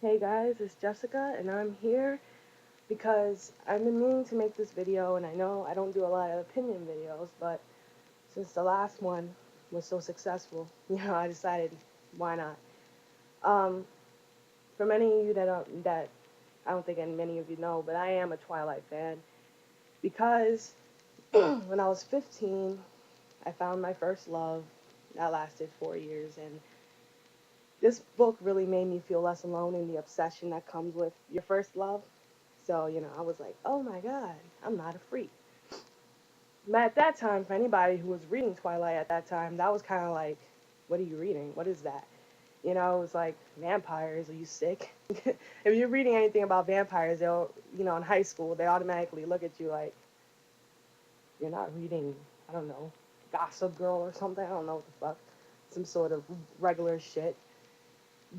Hey guys, it's Jessica, and I'm here because I've been meaning to make this video, and I know I don't do a lot of opinion videos, but since the last one was so successful, I decided why not. Um, for many of you that I don't think many of you know, but I am a Twilight fan because when I was 15, I found my first love that lasted 4 years, and this book really made me feel less alone in the obsession that comes with your first love. So, I was like, oh my God, I'm not a freak. But at that time, for anybody who was reading Twilight at that time, that was kind of like, what are you reading? What is that? It was like, vampires, are you sick? If you're reading anything about vampires, in high school, they automatically look at you like, you're not reading, I don't know, Gossip Girl or something. I don't know what the fuck. Some sort of regular shit.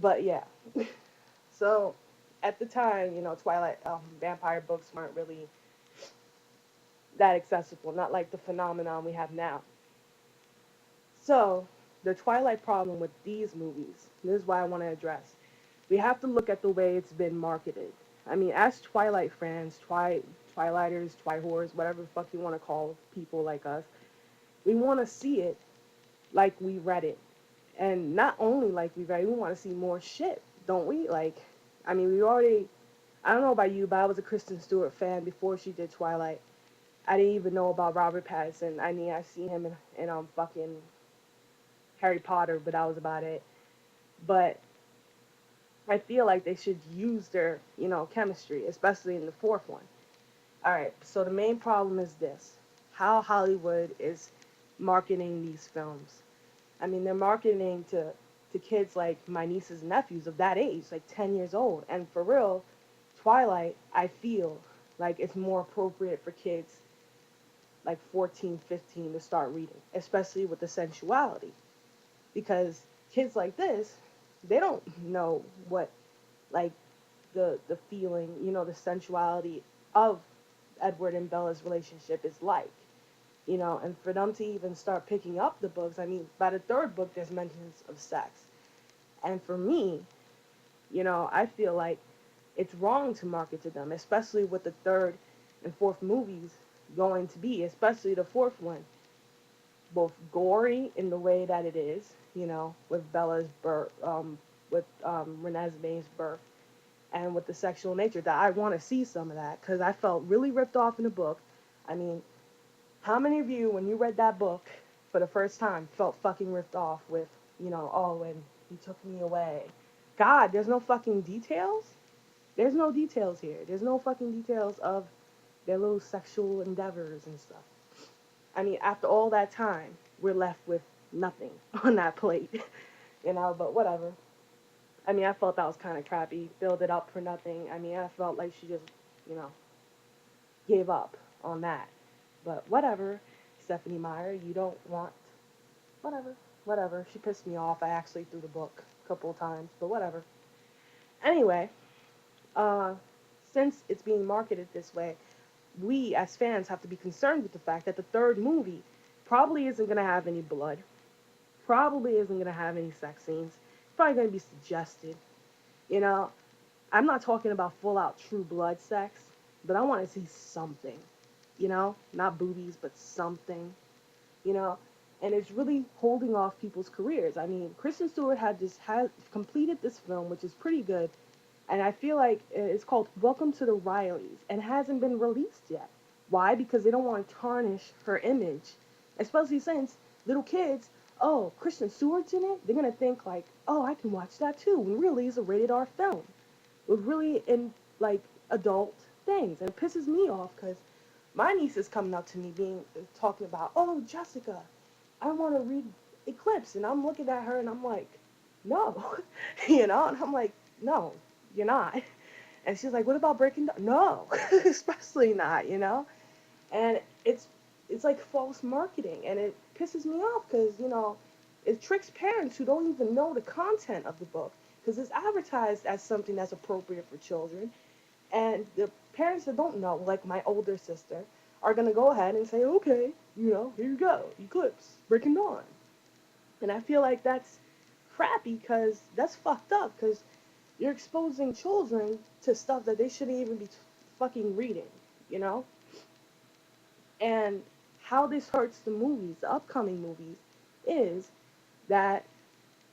But yeah. So at the time, Twilight vampire books weren't really that accessible, not like the phenomenon we have now. So, the Twilight problem with these movies, this is why I want to address. We have to look at the way it's been marketed. I mean, as Twilight fans, Twilighters, Twihors, whatever the fuck you want to call people like us, we want to see it like we read it. And not only like we read it, we want to see more shit, don't we? Like, I mean, I don't know about you, but I was a Kristen Stewart fan before she did Twilight. I didn't even know about Robert Pattinson. I mean, I see him in fucking Harry Potter, but that was about it. But I feel like they should use their, chemistry, especially in the fourth one. All right, so the main problem is this: how Hollywood is marketing these films. I mean, they're marketing to kids like my nieces and nephews of that age, like 10 years old. And for real, Twilight, I feel like it's more appropriate for kids like 14, 15 to start reading, especially with the sensuality. Because kids like this, they don't know what like the feeling, the sensuality of Edward and Bella's relationship is like. And for them to even start picking up the books, I mean, by the third book, there's mentions of sex. And for me, I feel like it's wrong to market to them, especially with the third and fourth movies going to be, especially the fourth one, both gory in the way that it is, with Bella's birth, with Renesmee's birth, and with the sexual nature. That I want to see some of that because I felt really ripped off in the book. I mean, how many of you, when you read that book for the first time, felt fucking ripped off with, oh, and he took me away? God, there's no fucking details. There's no details here. There's no fucking details of their little sexual endeavors and stuff. I mean, after all that time, we're left with nothing on that plate, but whatever. I mean, I felt that was kind of crappy. Build it up for nothing. I mean, I felt like she just, you know, gave up on that. But whatever, Stephanie Meyer, you don't want, whatever, whatever. She pissed me off. I actually threw the book a couple of times, but whatever. Anyway, uh, since it's being marketed this way, we as fans have to be concerned with the fact that the third movie probably isn't going to have any blood, probably isn't going to have any sex scenes. It's probably going to be suggested. You know, I'm not talking about full out true blood sex, but I want to see something. Not boobies, but something. You know, and it's really holding off people's careers. I mean, Kristen Stewart had completed this film, which is pretty good, and I feel like it's called Welcome to the Rileys and hasn't been released yet. Why? Because they don't want to tarnish her image, especially since little kids, oh, Kristen Stewart's in it, they're gonna think like, oh, I can watch that too. When really it's a rated R film with really in like adult things, and it pisses me off because my niece is coming up to me being talking about, oh, Jessica, I want to read Eclipse, and I'm looking at her and I'm like, no, and I'm like, no, you're not. And she's like, what about Breaking Dawn? No, especially not. And it's like false marketing, and it pisses me off because it tricks parents who don't even know the content of the book because it's advertised as something that's appropriate for children, and the parents that don't know, like my older sister, are gonna go ahead and say, okay, here you go, Eclipse, Breaking Dawn. And I feel like that's crappy because that's fucked up because You're exposing children to stuff that they shouldn't even be fucking reading, you know? And how this hurts the movies, the upcoming movies, is that,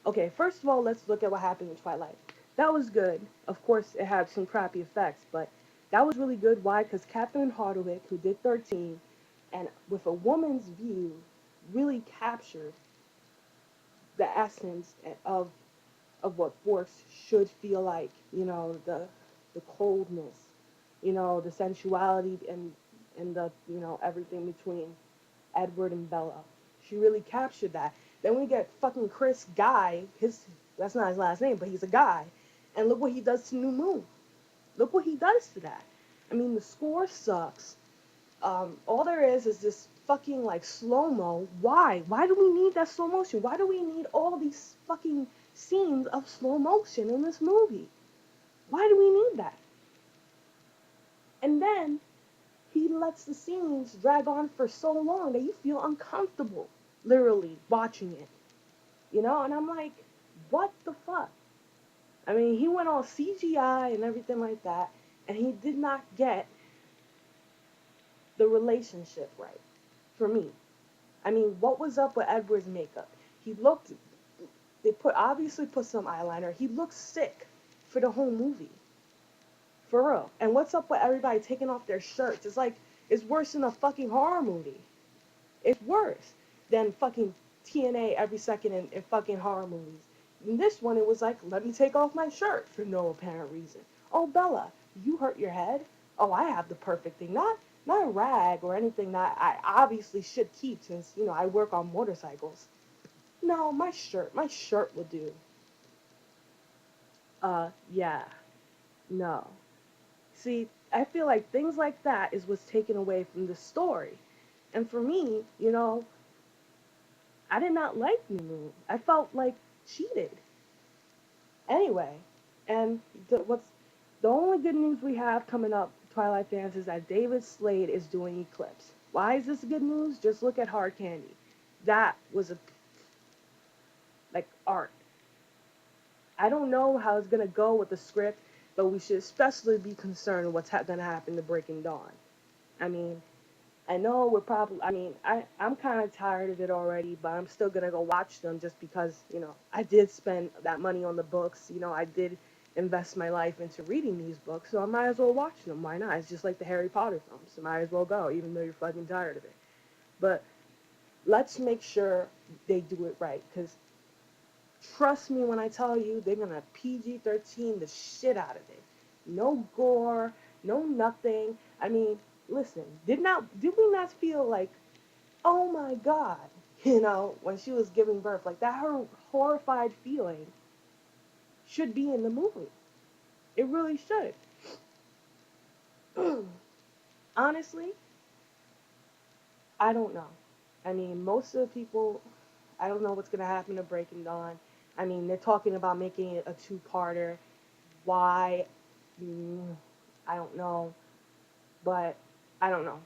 okay, first of all, let's look at what happened in Twilight. That was good. Of course, it had some crappy effects, but that was really good. Why? Because Catherine Hardwicke, who did 13, and with a woman's view, really captured the essence of what force should feel like. You know, the coldness, you know, the sensuality and the, you know, everything between Edward and Bella. She really captured that. Then we get fucking Chris Guy. His That's not his last name, but he's a guy. And look what he does to New Moon. Look what he does to that. I mean, the score sucks. All there is this fucking like slow mo. Why? Why do we need that slow motion? Why do we need all these fucking scenes of slow motion in this movie? Why do we need that? And then he lets the scenes drag on for so long that you feel uncomfortable, literally watching it. You know, and I'm like, what the fuck? I mean, he went all CGI and everything like that, and he did not get the relationship right for me. I mean, what was up with Edward's makeup? He looked, they obviously put some eyeliner. He looked sick for the whole movie. For real. And what's up with everybody taking off their shirts? It's like, it's worse than a fucking horror movie. It's worse than fucking TNA every second in fucking horror movies. In this one, it was like, let me take off my shirt for no apparent reason. Oh, Bella, you hurt your head? Oh, I have the perfect thing. Not a rag or anything that I obviously should keep since, you know, I work on motorcycles. No, my shirt will do. Yeah, no. See, I feel like things like that is what's taken away from the story. And for me, you know, I did not like New Moon. I felt like cheated. Anyway, and the only good news we have coming up, Twilight fans, is that David Slade is doing Eclipse. Why is this good news? Just look at Hard Candy. That was a like art. I don't know how it's gonna go with the script, but we should especially be concerned with what's gonna happen to Breaking Dawn. I mean, I know we're probably, I mean, I'm kind of tired of it already, but I'm still going to go watch them just because, you know, I did spend that money on the books. You know, I did invest my life into reading these books, so I might as well watch them. Why not? It's just like the Harry Potter films. So might as well go, even though you're fucking tired of it. But let's make sure they do it right, because trust me when I tell you, they're going to PG-13 the shit out of it. No gore, no nothing. I mean, listen, did we not feel like, oh my god, you know, when she was giving birth, like that, her horrified feeling should be in the movie. It really should. Honestly, I don't know. I mean, most of the people, I don't know what's gonna happen to Breaking Dawn. I mean, they're talking about making it a two-parter. Why? Mm, I don't know, but I don't know.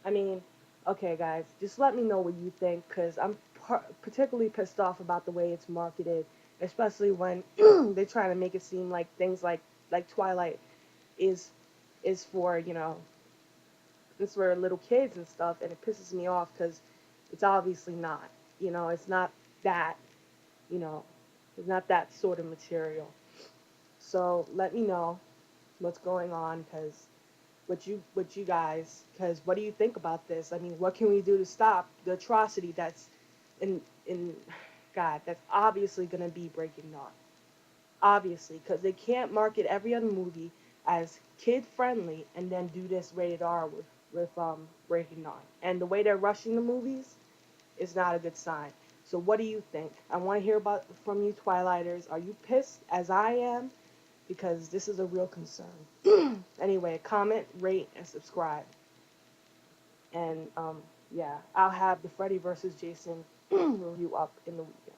I mean, okay, guys, just let me know what you think, because I'm particularly pissed off about the way it's marketed, especially when they're trying to make it seem like things like Twilight is is for, you know, it's for little kids and stuff, and it pisses me off because it's obviously not. You know, it's not that, you know, it's not that sort of material. So let me know what's going on, because what you guys, because what do you think about this? I mean, what can we do to stop the atrocity that's in God, that's obviously going to be Breaking Dawn, obviously, because they can't market every other movie as kid friendly and then do this rated R with Breaking Dawn. And the way they're rushing the movies is not a good sign. So what do you think? I want to hear about from you, Twilighters. Are you pissed as I am? Because this is a real concern. Anyway, comment, rate, and subscribe. And yeah, I'll have the Freddy versus Jason review up in the weekend.